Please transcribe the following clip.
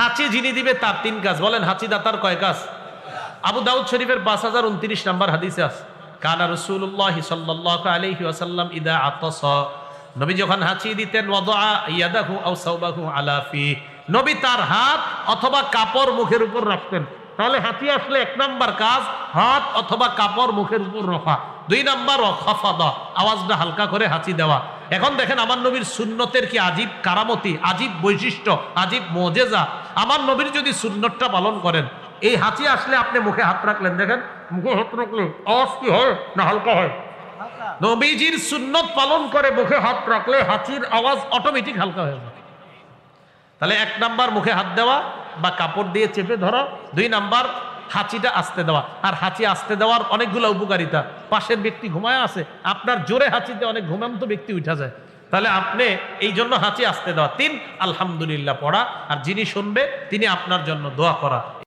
হাঁচি যিনি দিবে তার 3 কাজ। বলেন হাঁচি দাতার কয় কাজ? আবু দাউদ শরীফের 5029 নম্বর হাদিসে আছে, কানা রাসূলুল্লাহ সাল্লাল্লাহু আলাইহি ওয়াসাল্লাম ইদা আতাসা, নবী যখন হাঁচি দিতেন, ওয়াদা ইয়াদাহু আও সাওবাহু আলা ফি, নবী তার হাত অথবা কাপড় মুখের উপর রাখতেন। তাহলে হাঁচি আসলে 1 নাম্বার কাজ হাত অথবা কাপড় মুখের উপর রাখা। 2 নাম্বার খাফাদা, আওয়াজটা হালকা করে হাঁচি দেওয়া। এখন দেখেন আমার নবীর সুন্নতের কি আজীব কারামতি, আজীব বৈশিষ্ট্য, আজীব মুজিজা। আমার নবীর যদি সুন্নতটা পালন করেন, এই হাঁচি আসলে আপনি মুখে হাত রাখলেন, দেখেন মুখে হাত রাখলে আওয়াজ কি হয় না হালকা হয়? নবীজির সুন্নত পালন করে মুখে হাত রাখলে হাঁচির আওয়াজ অটোমেটিক হালকা হয়ে যায়। তাহলে 1 নাম্বার মুখে হাত দেওয়া বা কাপড় দিয়ে চেপে ধরা, 2 নাম্বার হাঁচিটা আস্তে দেওয়া। আর হাঁচি আস্তে দেওয়ার অনেকগুলো উপকারিতা। পাশের ব্যক্তি ঘুমায় আছে, আপনার জোরে হাঁচিতে অনেক ঘুমান্ত ব্যক্তি উঠা যায়, তাহলে আপনি এই জন্য হাঁচি আস্তে দেওয়া। 3 আলহামদুলিল্লাহ পড়া, আর যিনি শুনবে তিনি আপনার জন্য দোয়া করা।